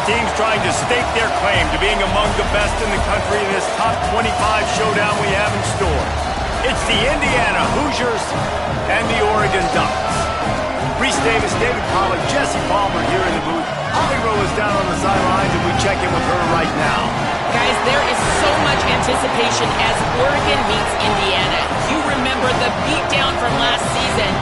Both teams trying to stake their claim to being among the best in the country in this top 25 showdown we have in store. It's the Indiana Hoosiers and the Oregon Ducks. Reese Davis, David Pollack, Jesse Palmer here in the booth. Holly Rowe is down on the sidelines, and we check in with her right now. Guys, there is so much anticipation as Oregon meets Indiana. You remember the beatdown from last season.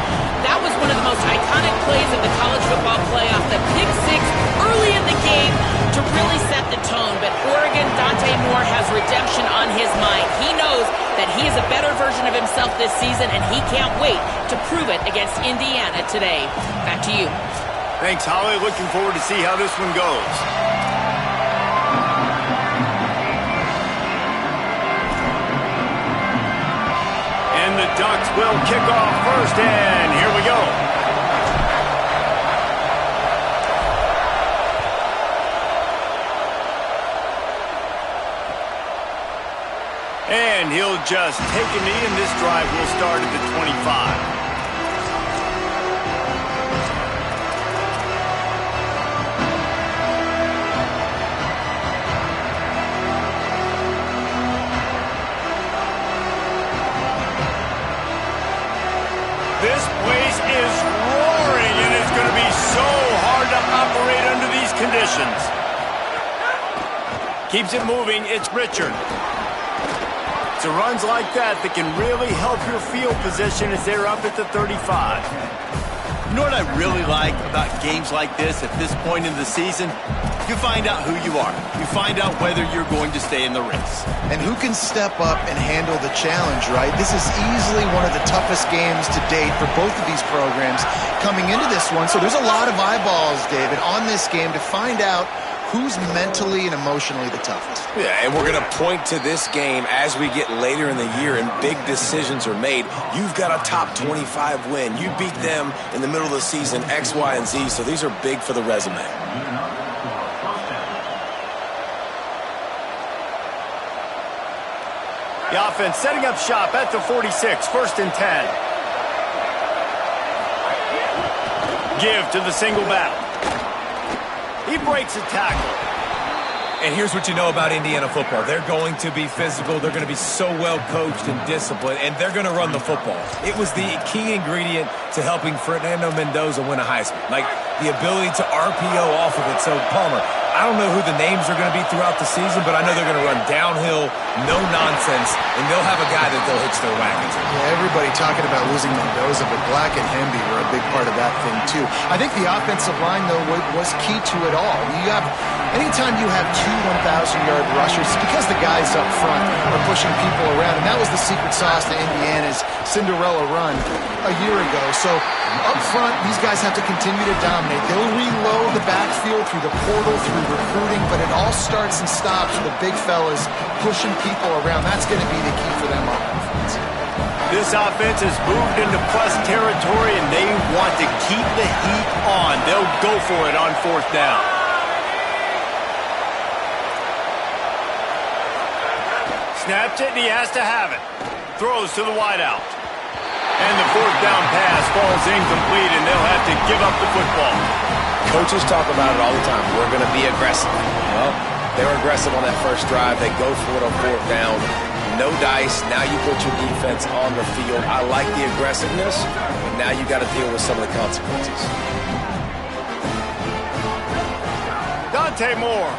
That was one of the most iconic plays of the college football playoff. The pick six early in the game to really set the tone. But Oregon, Dante Moore has redemption on his mind. He knows that he is a better version of himself this season, and he can't wait to prove it against Indiana today. Back to you. Thanks, Holly. Looking forward to see how this one goes. And the Ducks will kick off first, and here we go. And he'll just take a knee, and this drive will start at the 25. This place is roaring, and it's going to be so hard to operate under these conditions. Keeps it moving. It's Richard. It's runs like that can really help your field position as they're up at the 35. You know what I really like about games like this at this point in the season? You find out who you are. You find out whether you're going to stay in the race. And who can step up and handle the challenge, right? This is easily one of the toughest games to date for both of these programs coming into this one. So there's a lot of eyeballs, David, on this game to find out who's mentally and emotionally the toughest. Yeah, and we're going to point to this game as we get later in the year and big decisions are made. You've got a top 25 win. You beat them in the middle of the season, X, Y, and Z, so these are big for the resume. The offense setting up shop at the 46, first and 10. Give to the single back. He breaks a tackle. And here's what you know about Indiana football. They're going to be physical. They're going to be so well coached and disciplined, and they're going to run the football. It was the key ingredient to helping Fernando Mendoza win a Heisman, like the ability to RPO off of it. So, Palmer, I don't know who the names are going to be throughout the season, but I know they're going to run downhill, no nonsense, and they'll have a guy that they'll hitch their wagons. Yeah, everybody talking about losing Mendoza, but Black and Hemby were a big part of that thing, too. I think the offensive line, though, was key to it all. Anytime you have two 1,000-yard rushers, it's because the guys up front are pushing people around, and that was the secret sauce to Indiana's Cinderella run a year ago. So up front, these guys have to continue to dominate. They'll reload the backfield through the portal, through recruiting, but it all starts and stops with the big fellas pushing people around. That's going to be the key for them on offense. This offense has moved into plus territory, and they want to keep the heat on. They'll go for it on fourth down. Snaps it, and he has to have it. Throws to the wideout. And the fourth down pass falls incomplete, and they'll have to give up the football. Coaches talk about it all the time. We're going to be aggressive. Well, they were aggressive on that first drive. They go for it on fourth down. No dice. Now you put your defense on the field. I like the aggressiveness, but now you got to deal with some of the consequences. Dante Moore.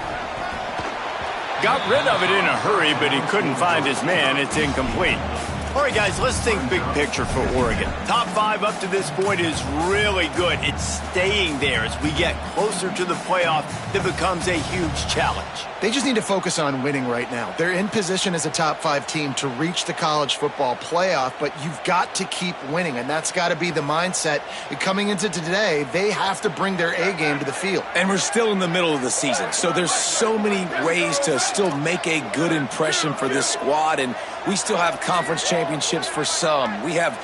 Got rid of it in a hurry, but he couldn't find his man. It's incomplete. All right, guys, let's think big picture for Oregon. Top 5 up to this point is really good. It's staying there as we get closer to the playoff that becomes a huge challenge. They just need to focus on winning right now. They're in position as a top 5 team to reach the college football playoff, but you've got to keep winning, and that's got to be the mindset. Coming into today, they have to bring their A game to the field. And we're still in the middle of the season, so there's so many ways to still make a good impression for this squad, and we still have conference championships for some. We have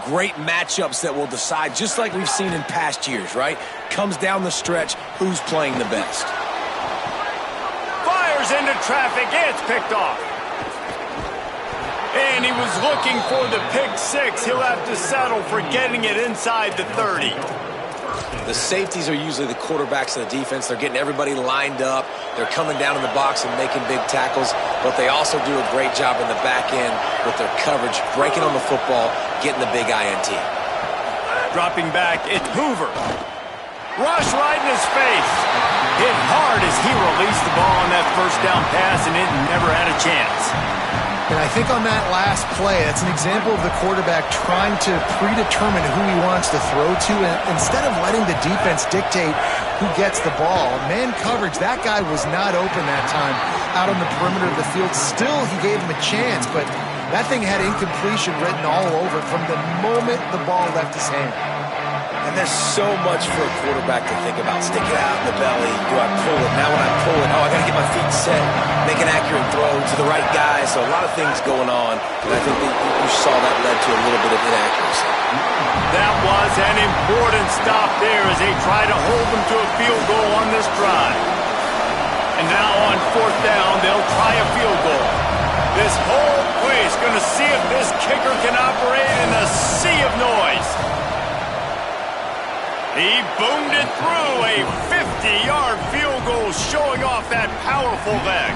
great matchups that will decide, just like we've seen in past years, right? Comes down the stretch, who's playing the best. Fires into traffic, it's picked off. And he was looking for the pick six. He'll have to settle for getting it inside the 30. The safeties are usually the quarterbacks of the defense. They're getting everybody lined up. They're coming down in the box and making big tackles, but they also do a great job in the back end with their coverage, breaking on the football, getting the big INT. Dropping back, it's Hoover. Rush right in his face. Hit hard as he released the ball on that first down pass, and it never had a chance. And I think on that last play, it's an example of the quarterback trying to predetermine who he wants to throw to, and instead of letting the defense dictate who gets the ball. Man coverage, that guy was not open that time out on the perimeter of the field. Still, he gave him a chance, but that thing had incompletion written all over it from the moment the ball left his hand. And there's so much for a quarterback to think about. Stick it out in the belly. Do I pull it? Now when I pull it, I got to get my feet set, make an accurate throw to the right guy. So a lot of things going on, and I think that you saw that led to a little bit of inaccuracy. That was an important stop there as they try to hold them to a field goal on this drive. And now on fourth down, they'll try a field goal. This whole place going to see if this kicker can operate in a sea of noise. He boomed it through, a 50-yard field goal showing off that powerful leg.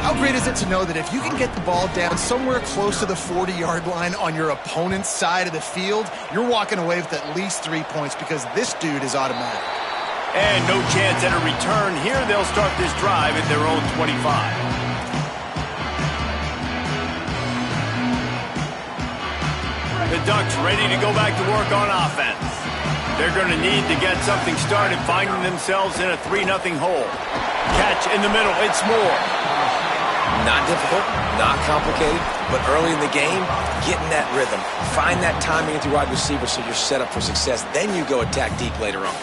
How great is it to know that if you can get the ball down somewhere close to the 40-yard line on your opponent's side of the field, you're walking away with at least 3 points because this dude is automatic. And no chance at a return here. They'll start this drive at their own 25. The Ducks ready to go back to work on offense. They're going to need to get something started, finding themselves in a 3-0 hole. Catch in the middle, it's Moore. Not difficult, not complicated, but early in the game, getting that rhythm. Find that timing with your wide receiver so you're set up for success. Then you go attack deep later on.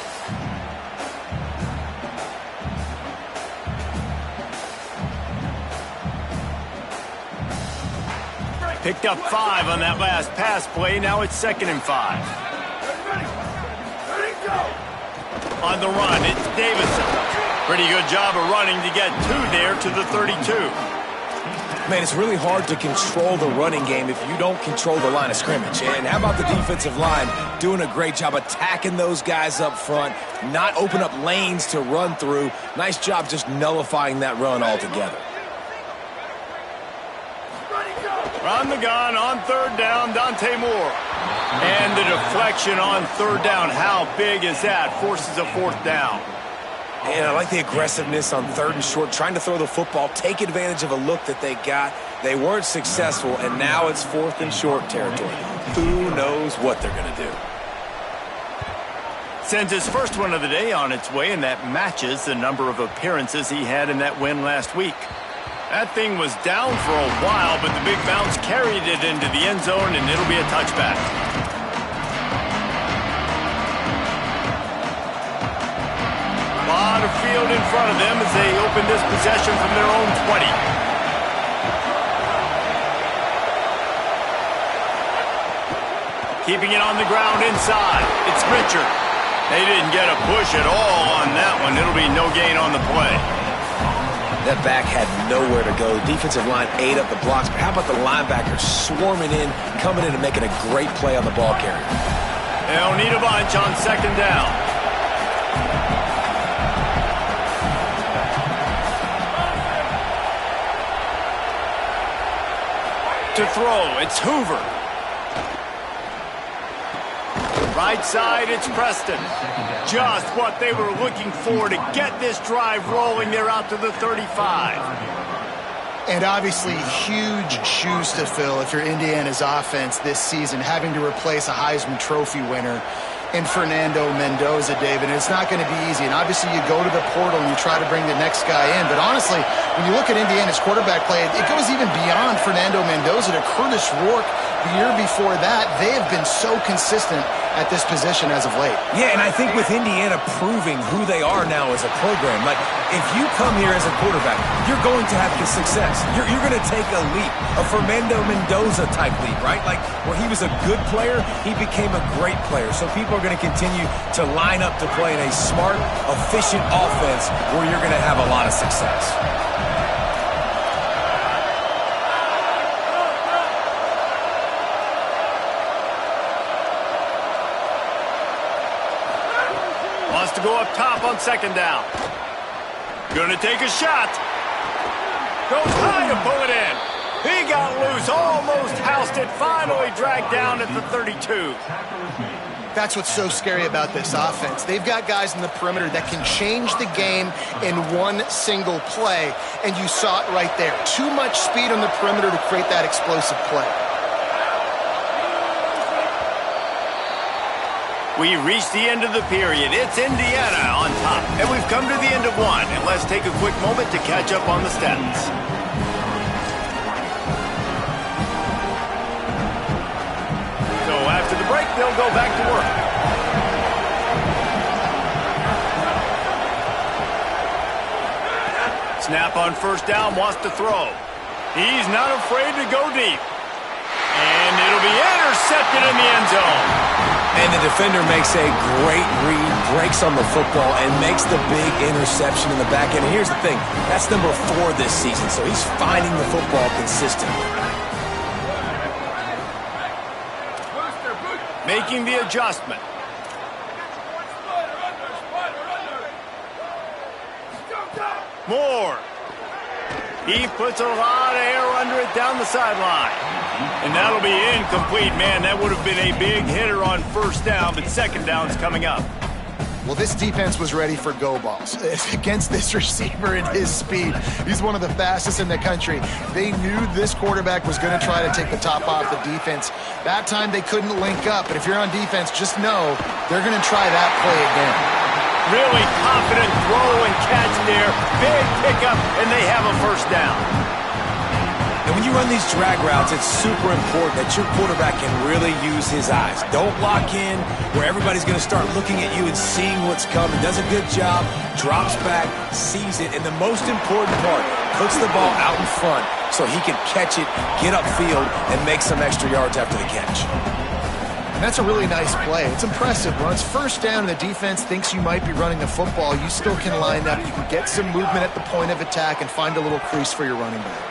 Picked up 5 on that last pass play. Now it's 2nd and 5. On the run, it's Davison. Pretty good job of running to get 2 there to the 32. Man, it's really hard to control the running game if you don't control the line of scrimmage. And how about the defensive line doing a great job attacking those guys up front, not open up lanes to run through. Nice job just nullifying that run altogether. On the gun on 3rd down, Dante Moore. And the deflection on 3rd down. How big is that? Forces a 4th down. And I like the aggressiveness on 3rd and short, trying to throw the football, take advantage of a look that they got. They weren't successful, and now it's 4th and short territory. Who knows what they're going to do? Sends his first one of the day on its way, and that matches the number of appearances he had in that win last week. That thing was down for a while, but the big bounce carried it into the end zone, and it'll be a touchback. A lot of field in front of them as they open this possession from their own 20. Keeping it on the ground inside. It's Richard. They didn't get a push at all on that one. It'll be no gain on the play. That back had nowhere to go. The defensive line ate up the blocks, but how about the linebackers swarming in, coming in and making a great play on the ball carrier? They'll need a bunch on 2nd down. To throw, it's Hoover. Right side, it's Preston. Just what they were looking for to get this drive rolling. They're out to the 35. And obviously huge shoes to fill if you're Indiana's offense this season, having to replace a Heisman Trophy winner in Fernando Mendoza, David. And it's not going to be easy. And obviously you go to the portal and you try to bring the next guy in. But honestly, when you look at Indiana's quarterback play, it goes even beyond Fernando Mendoza to Curtis Rourke the year before that. They have been so consistent at this position as of late. Yeah, and I think with Indiana proving who they are now as a program, like if you come here as a quarterback, you're going to have success. You're going to take a leap, a Fernando Mendoza type leap, right? Like where he was a good player, he became a great player. So people are going to continue to line up to play in a smart, efficient offense where you're going to have a lot of success. up top on second down. Gonna take a shot. Goes high to pull it in. He got loose, almost housed it, finally dragged down at the 32. That's what's so scary about this offense. They've got guys in the perimeter that can change the game in one single play, and you saw it right there. Too much speed on the perimeter to create that explosive play. We reached the end of the period. It's Indiana on top, and we've come to the end of one. And let's take a quick moment to catch up on the stats. So after the break, they'll go back to work. Snap on first down, wants to throw. He's not afraid to go deep. And it'll be intercepted in the end zone. And the defender makes a great read, breaks on the football, and makes the big interception in the back end. And here's the thing, that's number 4 this season, so he's finding the football consistently. Making the adjustment. Moore. He puts a lot of air under it down the sideline. And that'll be incomplete, man. That would have been a big hitter on first down, but second down's coming up. Well, this defense was ready for go balls against this receiver and his speed. He's one of the fastest in the country. They knew this quarterback was going to try to take the top off the defense. That time they couldn't link up, but if you're on defense, just know they're going to try that play again. Really confident throw and catch there. Big pickup, and they have a first down. And when you run these drag routes, it's super important that your quarterback can really use his eyes. Don't lock in where everybody's going to start looking at you and seeing what's coming. Does a good job, drops back, sees it, and the most important part, puts the ball out in front so he can catch it, get upfield, and make some extra yards after the catch. And that's a really nice play. It's impressive. When it's first down and the defense thinks you might be running the football, you still can line up. You can get some movement at the point of attack and find a little crease for your running back.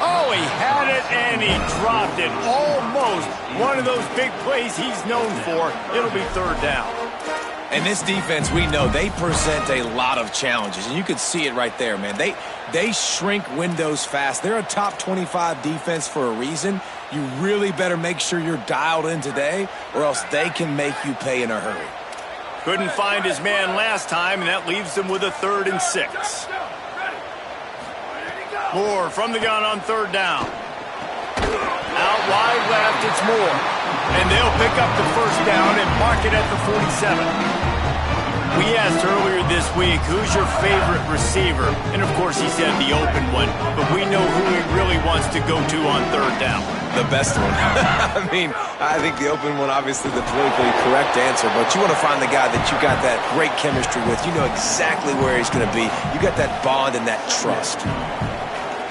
Oh, he had it and he dropped it. Almost one of those big plays he's known for. It'll be third down. And this defense, we know, they present a lot of challenges. And you can see it right there, man. They shrink windows fast. They're a top 25 defense for a reason. You really better make sure you're dialed in today, or else they can make you pay in a hurry. Couldn't find his man last time, and that leaves them with a 3rd and 6. Moore from the gun on third down. Out wide left, it's Moore. And they'll pick up the first down and mark it at the 47. We asked earlier this week, who's your favorite receiver? And, of course, he said the open one. But we know who he really wants to go to on third down. The best one. I mean, I think the open one, obviously the politically correct answer, but you want to find the guy that you got that great chemistry with. You know exactly where he's going to be. You got that bond and that trust.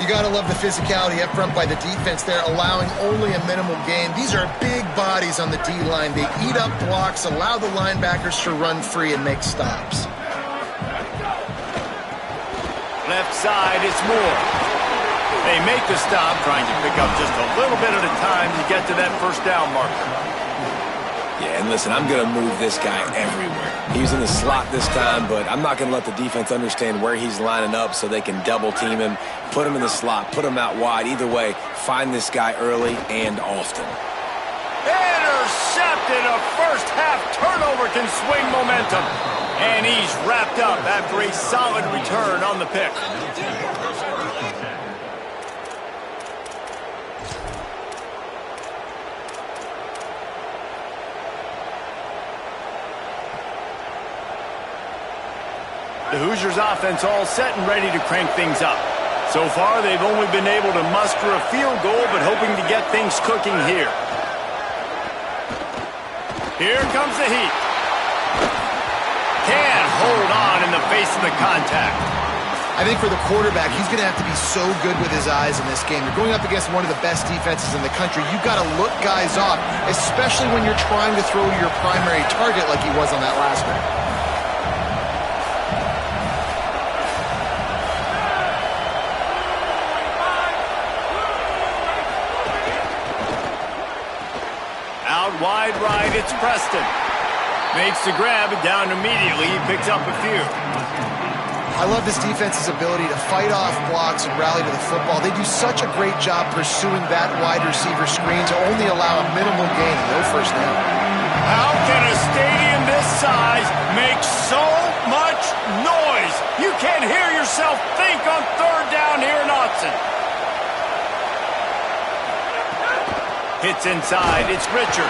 You got to love the physicality up front by the defense there, allowing only a minimal gain. These are big bodies on the D-line. They eat up blocks, allow the linebackers to run free and make stops. Left side, it's Moore. They make the stop, trying to pick up just a little bit at a time to get to that first down marker. Yeah, and listen, I'm going to move this guy everywhere. He's in the slot this time, but I'm not going to let the defense understand where he's lining up so they can double-team him, put him in the slot, put him out wide. Either way, find this guy early and often. Intercepted. A first-half turnover can swing momentum. And he's wrapped up after a solid return on the pick. The Hoosiers offense all set and ready to crank things up. So far, they've only been able to muster a field goal, but hoping to get things cooking here. Here comes the heat. Can't hold on in the face of the contact. I think for the quarterback, he's going to have to be so good with his eyes in this game. You're going up against one of the best defenses in the country. You've got to look guys off, especially when you're trying to throw your primary target like he was on that last one. Wide right, it's Preston. Makes the grab, and down immediately. He picks up a few. I love this defense's ability to fight off blocks and rally to the football. They do such a great job pursuing that wide receiver screen to only allow a minimal gain, no first down. How can a stadium this size make so much noise? You can't hear yourself think on third down here in Autzen. Hits inside. It's Richard.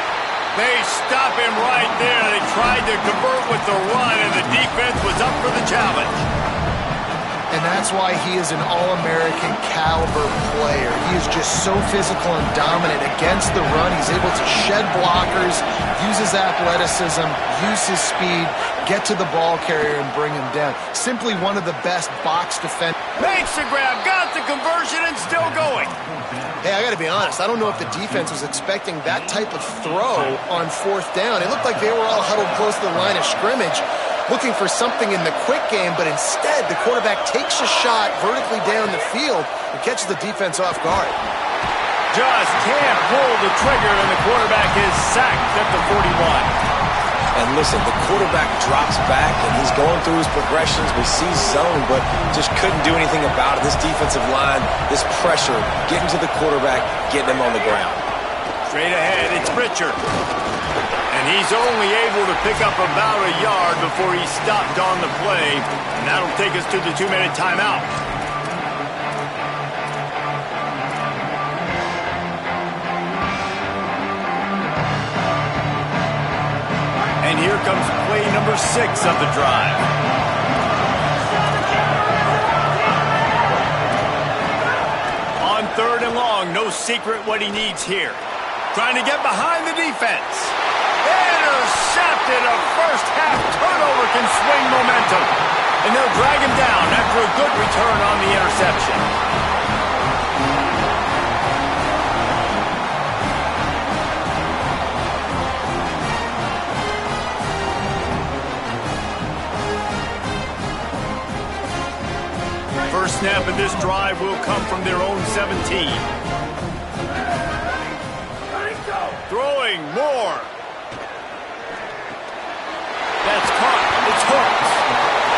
They stop him right there. They tried to convert with the run, and the defense was up for the challenge. And that's why he is an All-American caliber player. He is just so physical and dominant against the run. He's able to shed blockers, use his athleticism, use his speed, get to the ball carrier and bring him down. Simply one of the best box defenders. Makes the grab, got the conversion, and still going. Hey, I got to be honest. I don't know if the defense was expecting that type of throw on fourth down. It looked like they were all huddled close to the line of scrimmage, looking for something in the quick game, but instead the quarterback takes a shot vertically down the field and catches the defense off guard. Just can't pull the trigger, and the quarterback is sacked at the 41. And listen, the quarterback drops back, and he's going through his progressions. We see zone, but just couldn't do anything about it. This defensive line, this pressure, getting to the quarterback, getting him on the ground. Straight ahead, it's Richard. And he's only able to pick up about a yard before he's stopped on the play. And that'll take us to the 2-minute timeout. And here comes play number 6 of the drive. On third and long, no secret what he needs here. Trying to get behind the defense. Intercepted. A first-half turnover can swing momentum. And they'll drag him down after a good return on the interception. First snap of this drive will come from their own 17. Throwing more. That's caught. It's hooked.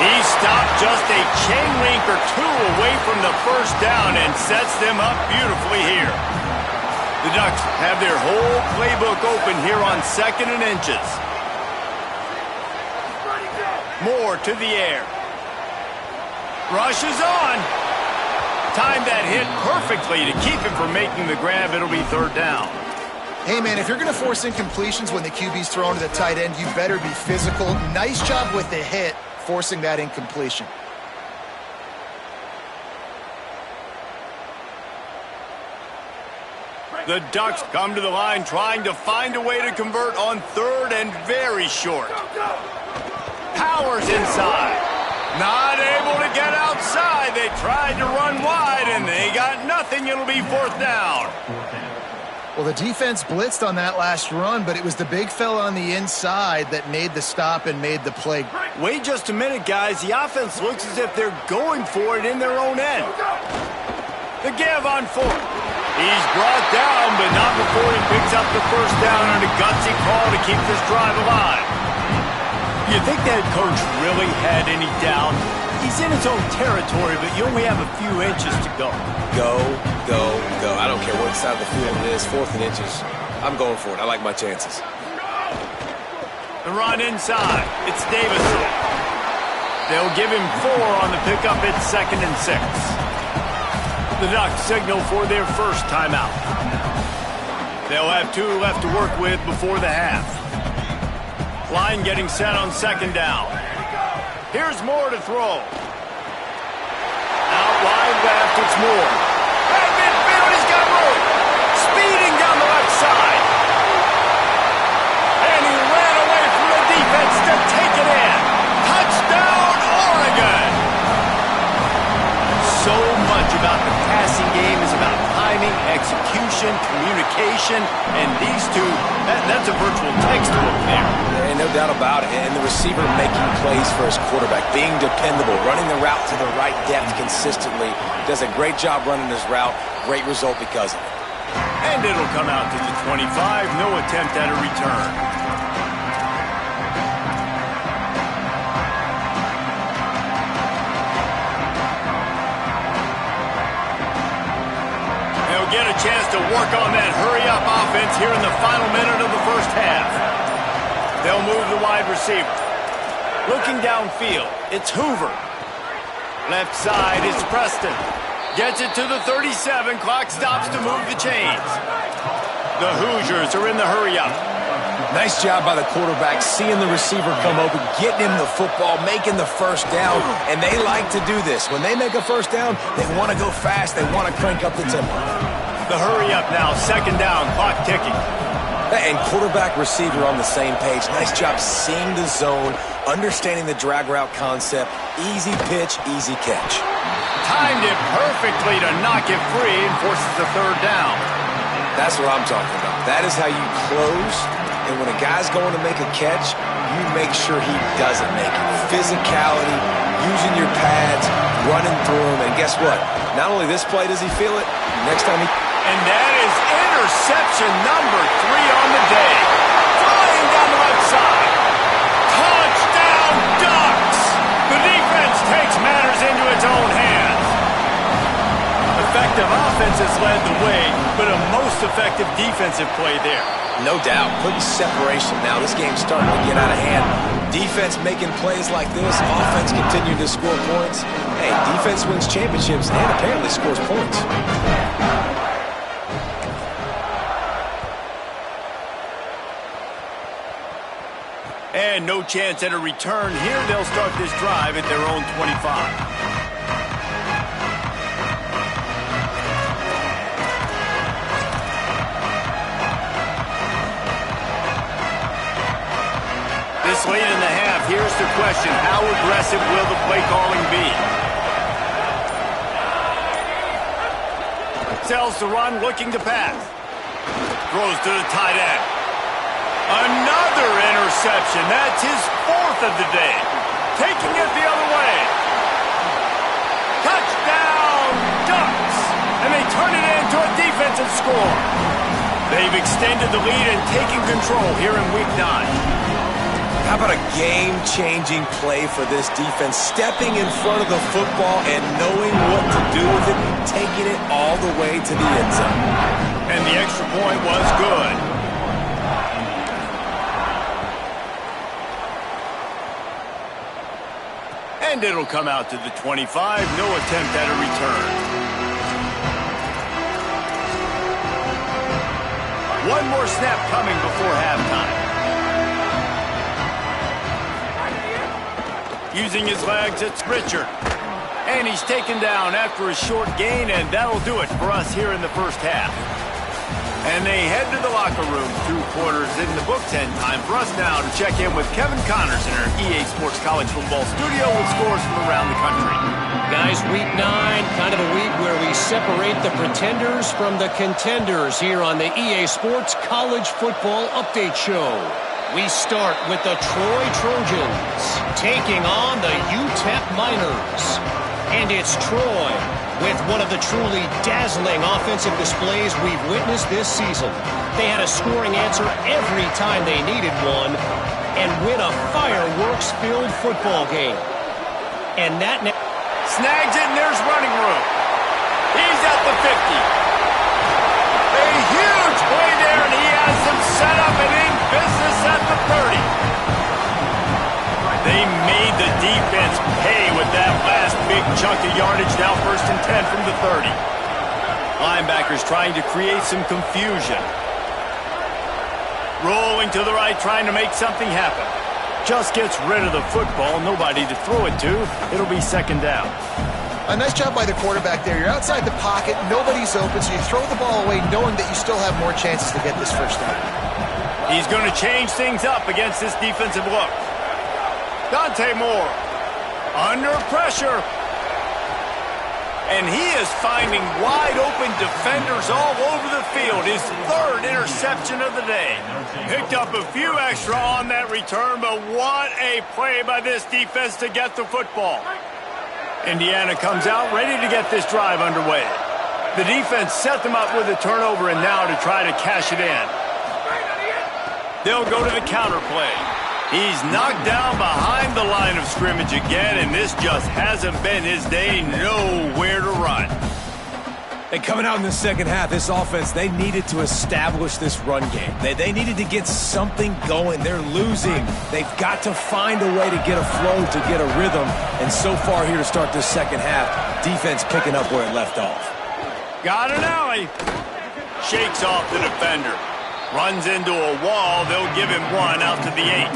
He stopped just a chain link or two away from the first down and sets them up beautifully here. The Ducks have their whole playbook open here on 2nd and inches. Moore to the air. Rushes on. Timed that hit perfectly to keep him from making the grab. It'll be third down. Hey, man, if you're going to force incompletions when the QB's thrown to the tight end, you better be physical. Nice job with the hit, forcing that incompletion. The Ducks come to the line trying to find a way to convert on third and very short. Powers inside. Not able to get outside. They tried to run wide, and they got nothing. It'll be fourth down. Well, the defense blitzed on that last run, but it was the big fella on the inside that made the stop and made the play. Wait just a minute, guys. The offense looks as if they're going for it in their own end. The give on fourth. He's brought down, but not before he picks up the first down on a gutsy call to keep this drive alive. You think that coach really had any doubt? He's in his own territory, but you only have a few inches to go. Go, go, go. I don't care what side of the field it is, 4th and inches. I'm going for it. I like my chances. The run inside. It's Davison. They'll give him 4 on the pickup. It's 2nd and 6. The Ducks signal for their first timeout. They'll have 2 left to work with before the half. Line getting set on 2nd down. Here's Moore to throw. Out wide left, it's Moore. At midfield, he's got room. Speeding down the left side. And he ran away from the defense to take it in. Touchdown, Oregon. So much about the passing game is about timing, execution, communication, and these two, that's a virtual textbook there. And no doubt about it. And the receiver making plays for his quarterback, being dependable, running the route to the right depth consistently. Does a great job running his route. Great result because of it. And it'll come out to the 25. No attempt at a return. a chance to work on that hurry-up offense here in the final minute of the first half. They'll move the wide receiver. Looking downfield, it's Hoover. Left side, it's Preston. Gets it to the 37. Clock stops to move the chains. The Hoosiers are in the hurry-up. Nice job by the quarterback, seeing the receiver come open, getting him the football, making the first down, and they like to do this. When they make a first down, they want to go fast, they want to crank up the tempo. The hurry-up now, second down, clock ticking. And quarterback receiver on the same page. Nice job seeing the zone, understanding the drag route concept, easy pitch, easy catch. Timed it perfectly to knock it free and forces the third down. That's what I'm talking about. That is how you close. And when a guy's going to make a catch, you make sure he doesn't make it. Physicality, using your pads, running through them. And guess what? Not only this play does he feel it, next time he... And that is interception number 3 on the day. Flying down the left side. Touchdown Ducks! The defense takes matters into its own hands. Effective offense has led the way, but a most effective defensive play there. No doubt. Putting separation now. This game's starting to get out of hand. Defense making plays like this. Offense continuing to score points. Hey, defense wins championships and apparently scores points. And no chance at a return here. They'll start this drive at their own 25. This late in the half, here's the question. How aggressive will the play calling be? Sells the run, looking to pass. Throws to the tight end. Another interception. That's his 4th of the day. Taking it the other way. Touchdown, Ducks! And they turn it into a defensive score. They've extended the lead and taken control here in Week 9. How about a game-changing play for this defense? Stepping in front of the football and knowing what to do with it, taking it all the way to the end zone. And the extra point was good. And it'll come out to the 25. No attempt at a return. One more snap coming before halftime. Using his legs, it's Richard. And he's taken down after a short gain, and that'll do it for us here in the first half. And they head to the locker room, 2 quarters in the books, and time for us now to check in with Kevin Connors in our EA Sports College Football studio with scores from around the country. Guys, Week 9, kind of a week where we separate the pretenders from the contenders here on the EA Sports College Football Update Show. We start with the Troy Trojans taking on the UTEP Miners. And it's Troy with one of the truly dazzling offensive displays we've witnessed this season. They had a scoring answer every time they needed one and win a fireworks-filled football game. And that... Snags it, and there's running room. He's at the 50. A huge play there, and he has them set up and in business at the 30. They made the defense pay with that last big chunk of yardage. Now 1st and 10 from the 30. Linebackers trying to create some confusion. Rolling to the right, trying to make something happen. Just gets rid of the football. Nobody to throw it to. It'll be 2nd down. A nice job by the quarterback there. You're outside the pocket. Nobody's open, so you throw the ball away knowing that you still have more chances to get this first down. He's going to change things up against this defensive look. Dante Moore under pressure. And he is finding wide open defenders all over the field. His 3rd interception of the day. Picked up a few extra on that return, but what a play by this defense to get the football. Indiana comes out ready to get this drive underway. The defense set them up with a turnover, and now to try to cash it in. They'll go to the counter play. He's knocked down behind the line of scrimmage again, and this just hasn't been his day. Nowhere to run. And coming out in the second half, this offense, they needed to establish this run game. They needed to get something going. They're losing. They've got to find a way to get a flow, to get a rhythm. And so far here to start this second half, defense picking up where it left off. Got an alley. Shakes off the defender. Runs into a wall. They'll give him one out to the 8.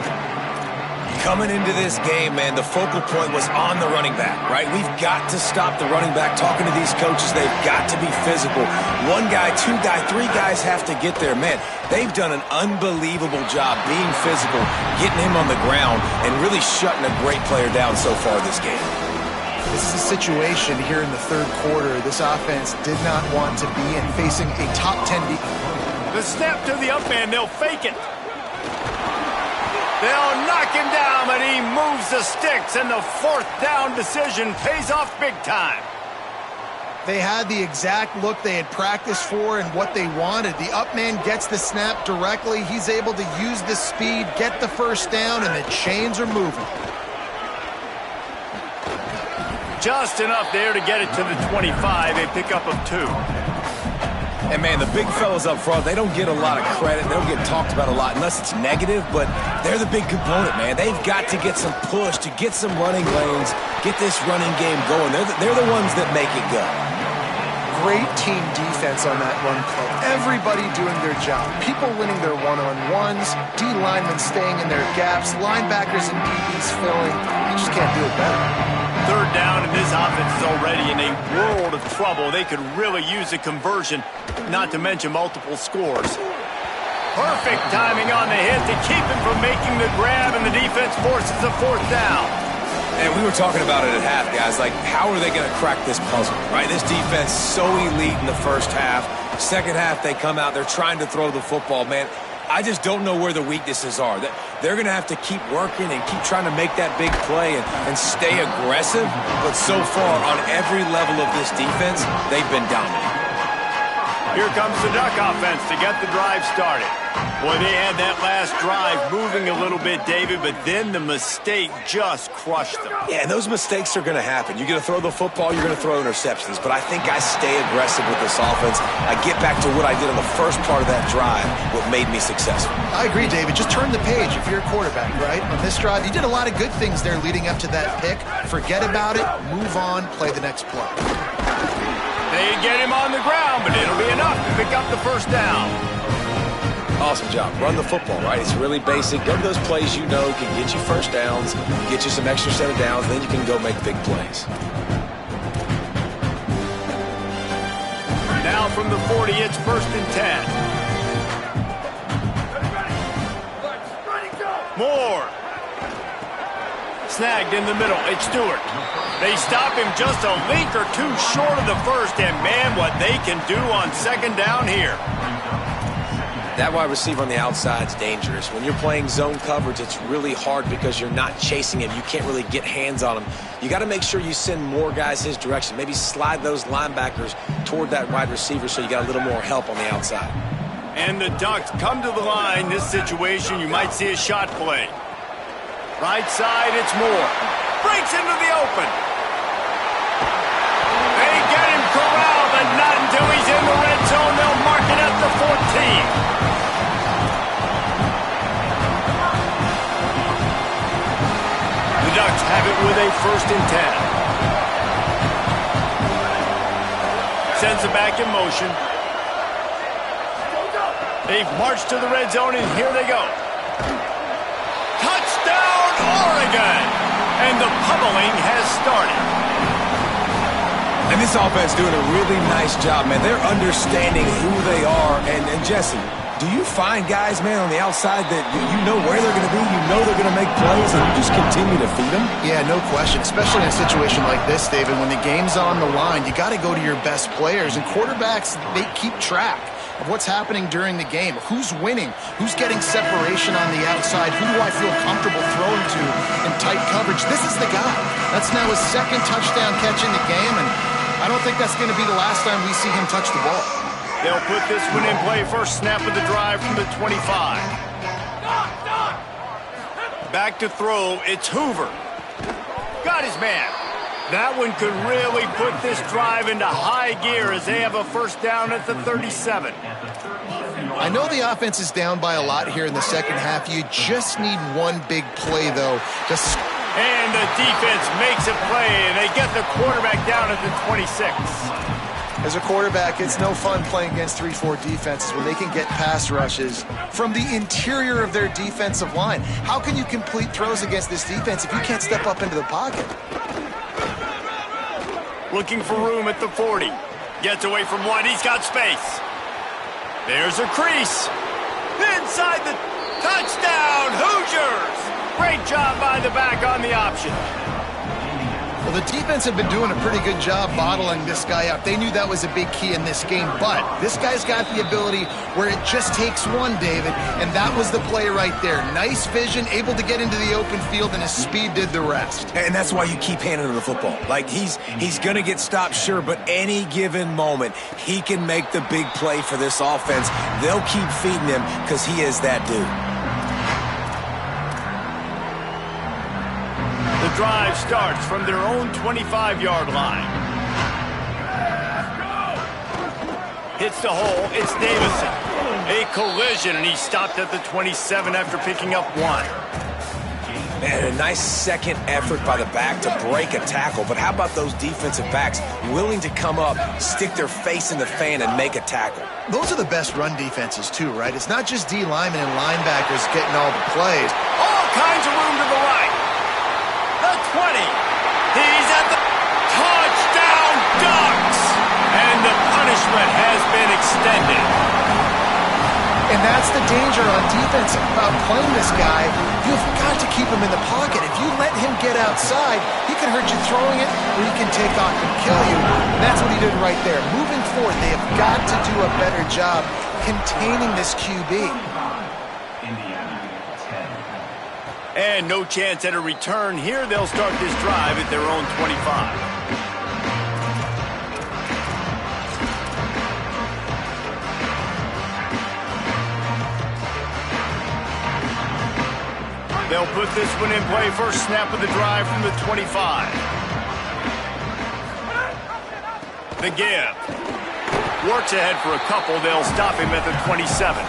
Coming into this game, man, the focal point was on the running back, right? We've got to stop the running back. Talking to these coaches, they've got to be physical. One guy, two guy, three guys have to get there. Man, they've done an unbelievable job being physical, getting him on the ground, and really shutting a great player down so far this game. This is a situation here in the third quarter this offense did not want to be in, facing a top 10 defense. The snap to the up man, they'll fake it. They'll knock him down, but he moves the sticks, and the fourth down decision pays off big time. They had the exact look they had practiced for and what they wanted. The up man gets the snap directly. He's able to use the speed, get the first down, and the chains are moving. Just enough there to get it to the 25, a pickup of 2. And, man, the big fellas up front, they don't get a lot of credit. They don't get talked about a lot unless it's negative, but they're the big component, man. They've got to get some push, to get some running lanes, get this running game going. They're the ones that make it go. Great team defense on that run play. Everybody doing their job. People winning their one-on-ones, D linemen staying in their gaps, linebackers and DBs filling. You just can't do it better. Third down, and this offense is already in a world of trouble. They could really use a conversion, not to mention multiple scores. Perfect timing on the hit to keep him from making the grab, and the defense forces a fourth down. And we were talking about it at half, guys. Like, how are they going to crack this puzzle, right? This defense so elite in the first half. Second half, they come out. They're trying to throw the football, man. I just don't know where the weaknesses are. They're going to have to keep working and keep trying to make that big play and stay aggressive. But so far, on every level of this defense, they've been dominant. Here comes the Duck offense to get the drive started. Boy, they had that last drive moving a little bit, David, but then the mistake just crushed them. Yeah, and those mistakes are going to happen. You're going to throw the football, you're going to throw interceptions. But I think I stay aggressive with this offense. I get back to what I did on the first part of that drive, what made me successful. I agree, David. Just turn the page if you're a quarterback, right? On this drive, you did a lot of good things there leading up to that pick. Forget about it, move on, play the next play. They get him on the ground, but it'll be enough to pick up the first down. Awesome job. Run the football, right? It's really basic. Go to those plays you know can get you first downs, get you some extra set of downs, then you can go make big plays. Now from the 40, it's 1st and 10. Moore. Snagged in the middle. It's Stewart. They stop him just a link or two short of the first, and man, what they can do on second down here. That wide receiver on the outside is dangerous. When you're playing zone coverage, it's really hard because you're not chasing him. You can't really get hands on him. You got to make sure you send more guys his direction. Maybe slide those linebackers toward that wide receiver so you got a little more help on the outside. And the Ducks come to the line. This situation, you might see a shot play. Right side, it's Moore. Breaks into the open. They get him corralled, but not until he's in the red zone. They'll mark it at the 14. The Ducks have it with a 1st and 10. Sends it back in motion. They've marched to the red zone, and here they go. Touchdown, Oregon! And the pummeling has started. And this offense doing a really nice job, man. They're understanding who they are. And Jesse, do you find guys, man, on the outside that you know where they're going to be, you know they're going to make plays, and you just continue to feed them? Yeah, no question, especially in a situation like this, David. When the game's on the line, you got to go to your best players. And quarterbacks, they keep track of what's happening during the game. Who's winning? Who's getting separation on the outside? Who do I feel comfortable throwing to in tight coverage? This is the guy. That's now his 2nd touchdown catch in the game, and I don't think that's going to be the last time we see him touch the ball. They'll put this one in play. First snap of the drive from the 25. Back to throw. It's Hoover. Got his man. That one could really put this drive into high gear as they have a first down at the 37. I know the offense is down by a lot here in the second half. You just need one big play, though. And the defense makes a play, and they get the quarterback down at the 26. As a quarterback, it's no fun playing against 3-4 defenses when they can get pass rushes from the interior of their defensive line. How can you complete throws against this defense if you can't step up into the pocket? Looking for room at the 40. Gets away from one. He's got space. There's a crease. Inside the touchdown, Hoosiers! Great job by the back on the option. Well, the defense have been doing a pretty good job bottling this guy up. They knew that was a big key in this game, but this guy's got the ability where it just takes one, David, and that was the play right there. Nice vision, able to get into the open field, and his speed did the rest. And that's why you keep handing him the football. Like, he's going to get stopped, sure, but any given moment, he can make the big play for this offense. They'll keep feeding him because he is that dude. The drive starts from their own 25-yard line. Hits the hole. It's Davison. A collision, and he's stopped at the 27 after picking up one. Man, a nice second effort by the back to break a tackle. But how about those defensive backs willing to come up, stick their face in the fan, and make a tackle? Those are the best run defenses, too, right? It's not just D linemen and linebackers getting all the plays. All kinds of room to the right. The 20. He's at the touchdown Ducks. And the punishment has been extended. And that's the danger on defense about playing this guy. You've got to keep him in the pocket. If you let him get outside, he can hurt you throwing it, or he can take off and kill you. And that's what he did right there. Moving forward, they have got to do a better job containing this QB. And no chance at a return here. They'll start this drive at their own 25. They'll put this one in play. First snap of the drive from the 25. The give. Works ahead for a couple. They'll stop him at the 27.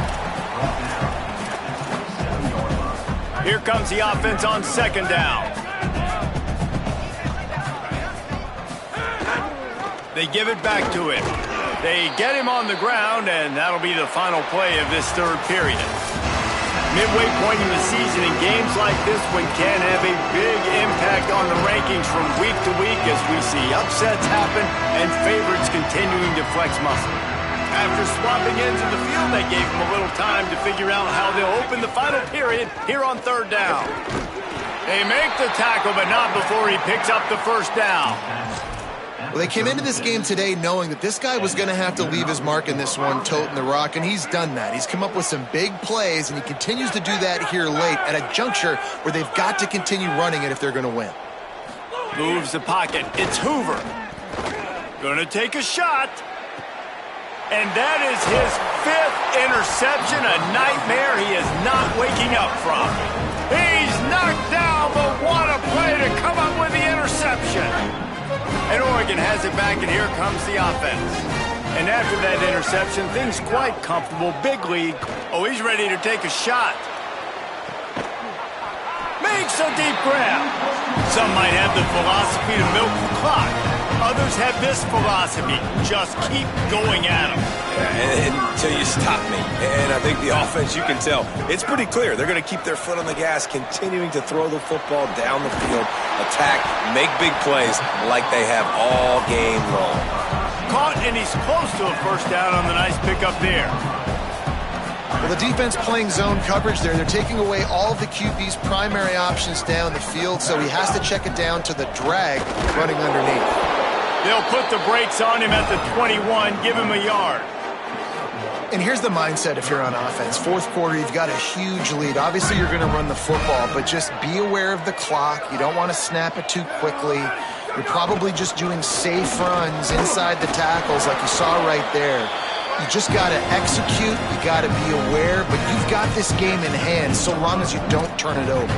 Here comes the offense on second down. They give it back to him. They get him on the ground, and that'll be the final play of this third period. Midway point in the season, in games like this one can have a big impact on the rankings from week to week as we see upsets happen and favorites continuing to flex muscle. After swapping ends in the field, they gave him a little time to figure out how they'll open the final period here on third down. They make the tackle, but not before he picks up the first down. Well, they came into this game today knowing that this guy was going to have to leave his mark in this one, toting the rock, and he's done that. He's come up with some big plays, and he continues to do that here late at a juncture where they've got to continue running it if they're going to win. Moves the pocket. It's Hoover. Going to take a shot. And that is his fifth interception, a nightmare he is not waking up from. He's knocked down, but what a play to come up with the interception. And Oregon has it back, and here comes the offense. And after that interception, things quite comfortable. Big lead. Oh, he's ready to take a shot. Makes a deep grab. Some might have the philosophy to milk the clock. Others have this philosophy. Just keep going at them. Until you stop me. And I think the offense, you can tell, it's pretty clear. They're going to keep their foot on the gas, continuing to throw the football down the field, attack, make big plays like they have all game long. Caught, and he's close to a first down on the nice pickup there. Well, the defense playing zone coverage there. They're taking away all of the QB's primary options down the field, so he has to check it down to the drag running underneath. They'll put the brakes on him at the 21, give him a yard. And here's the mindset if you're on offense. Fourth quarter, you've got a huge lead. Obviously, you're going to run the football, but just be aware of the clock. You don't want to snap it too quickly. You're probably just doing safe runs inside the tackles like you saw right there. You just got to execute. You got to be aware, but you've got this game in hand so long as you don't turn it over.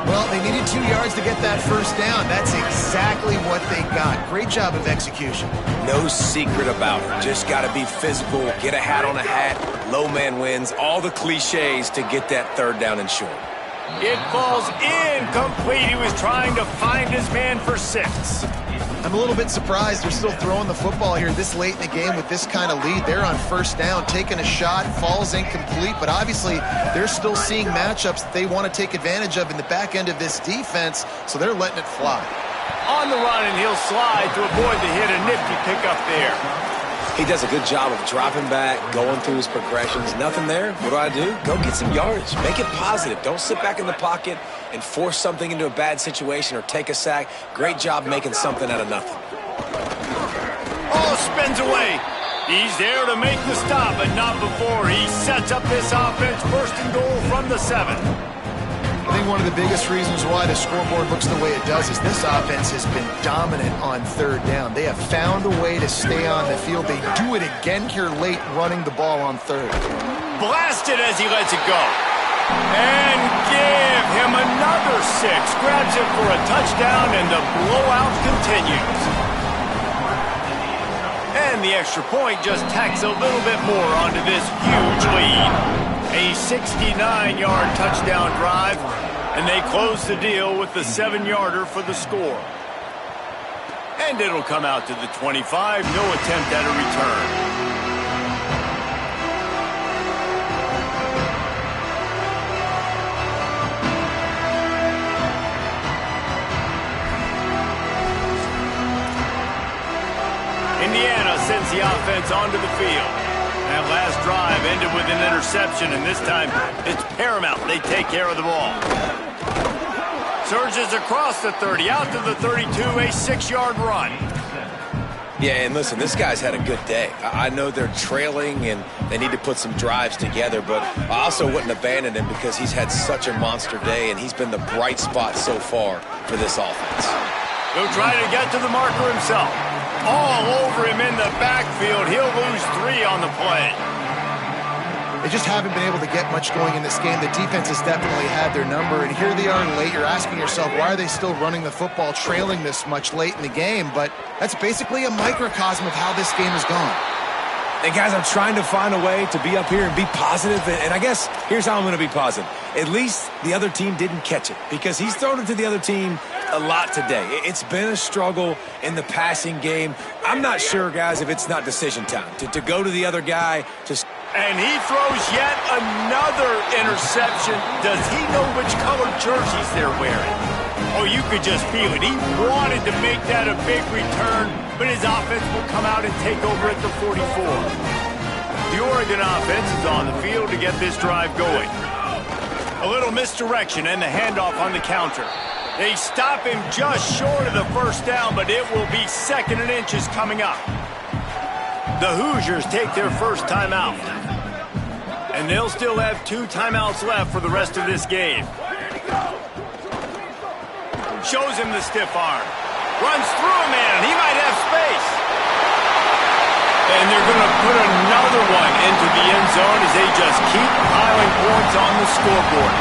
Well, they needed 2 yards to get that first down. That's exactly what they got. Great job of execution. No secret about it. Just got to be physical, get a hat on a hat, low man wins, all the cliches to get that third down and short. It falls incomplete. He was trying to find his man for 6. I'm a little bit surprised they're still throwing the football here this late in the game with this kind of lead. They're on first down, taking a shot, falls incomplete, but obviously they're still seeing matchups that they want to take advantage of in the back end of this defense, so they're letting it fly. On the run, and he'll slide to avoid the hit. A nifty pickup there. He does a good job of dropping back, going through his progressions. Nothing there. What do? Go get some yardage. Make it positive. Don't sit back in the pocket and force something into a bad situation or take a sack. Great job making something out of nothing. Oh, spins away. He's there to make the stop, but not before he sets up this offense. First and goal from the 7. I think one of the biggest reasons why the scoreboard looks the way it does is this offense has been dominant on third down. They have found a way to stay on the field. They do it again here late, running the ball on third. Blasted as he lets it go. And give him another 6. Grabs it for a touchdown, and the blowout continues. And the extra point just tacks a little bit more onto this huge lead. A 69-yard touchdown drive, and they close the deal with the 7-yarder for the score. And it'll come out to the 25. No attempt at a return. Indiana sends the offense onto the field. That last drive ended with an interception, and this time it's paramount. They take care of the ball. Surges across the 30, out to the 32, a 6-yard run. Yeah, and listen, this guy's had a good day. I know they're trailing and they need to put some drives together, but I also wouldn't abandon him because he's had such a monster day, and he's been the bright spot so far for this offense. He'll try to get to the marker himself. All over him in the backfield. He'll lose 3 on the play. They just haven't been able to get much going in this game. The defense has definitely had their number, and here they are late. You're asking yourself, why are they still running the football, trailing this much late in the game? But that's basically a microcosm of how this game has gone. And guys, I'm trying to find a way to be up here and be positive, and I guess here's how I'm going to be positive. At least the other team didn't catch it, because he's thrown it to the other team a lot today. It's been a struggle in the passing game. I'm not sure, guys, if it's not decision time. To go to the other guy, just... And he throws yet another interception. Does he know which colored jerseys they're wearing? Oh, you could just feel it. He wanted to make that a big return, but his offense will come out and take over at the 44. The Oregon offense is on the field to get this drive going. A little misdirection and the handoff on the counter. They stop him just short of the first down, but it will be 2nd and inches coming up. The Hoosiers take their first timeout. And they'll still have 2 timeouts left for the rest of this game. Shows him the stiff arm. Runs through a man. He might have space. And they're going to put another one into the end zone as they just keep piling points on the scoreboard.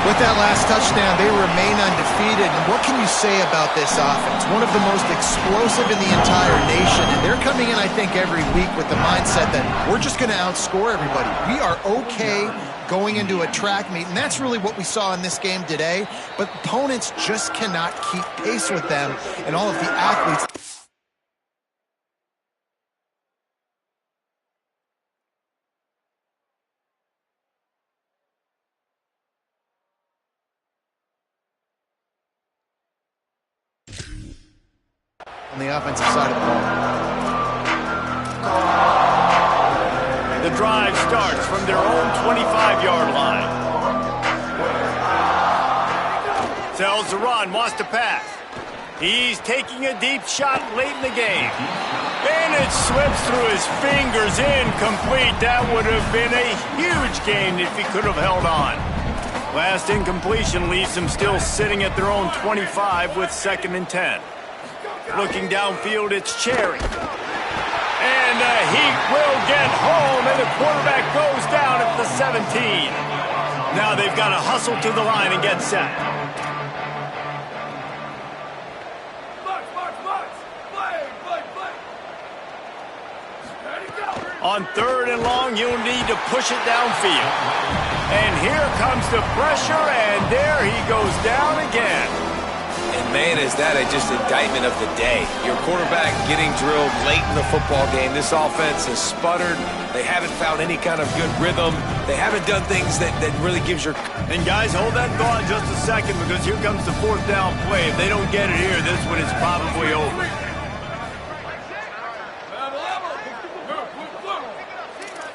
With that last touchdown, they remain undefeated. And what can you say about this offense? One of the most explosive in the entire nation. And they're coming in, I think, every week with the mindset that we're just going to outscore everybody. We are okay going into a track meet, and that's really what we saw in this game today. But opponents just cannot keep pace with them, and all of the athletes... on the offensive side of the ball. The drive starts from their own 25-yard line. Sells the run, wants to pass. He's taking a deep shot late in the game. And it slips through his fingers, incomplete. That would have been a huge gain if he could have held on. Last incompletion leaves them still sitting at their own 25 with 2nd and 10. Looking downfield, it's Cherry. And he will get home, and the quarterback goes down at the 17. Now they've got to hustle to the line and get set. On 3rd and long, you'll need to push it downfield. And here comes the pressure, and there he goes down again. And man, is that just indictment of the day. Your quarterback getting drilled late in the football game. This offense has sputtered. They haven't found any kind of good rhythm. They haven't done things that really gives your... And guys, hold that thought just a second, because here comes the 4th down play. If they don't get it here, this one is probably over.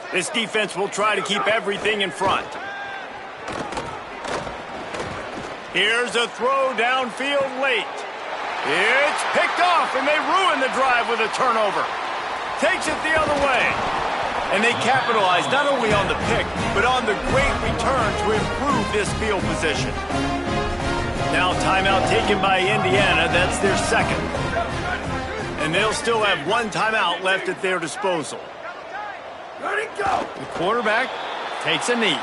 This defense will try to keep everything in front. Here's a throw downfield late. It's picked off, and they ruin the drive with a turnover. Takes it the other way. And they capitalize not only on the pick, but on the great return to improve this field position. Now timeout taken by Indiana. That's their 2nd. And they'll still have 1 timeout left at their disposal. Let it go. The quarterback takes a knee.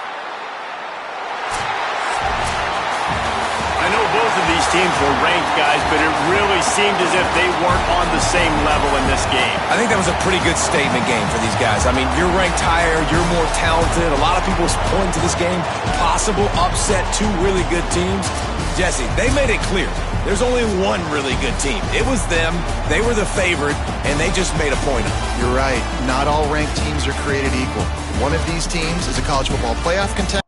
I know both of these teams were ranked, guys, but it really seemed as if they weren't on the same level in this game. I think that was a pretty good statement game for these guys. I mean, you're ranked higher, you're more talented. A lot of people point to this game, possible upset, 2 really good teams. Jesse, they made it clear. There's only one really good team. It was them. They were the favorite, and they just made a point of it. You're right. Not all ranked teams are created equal. One of these teams is a college football playoff contender.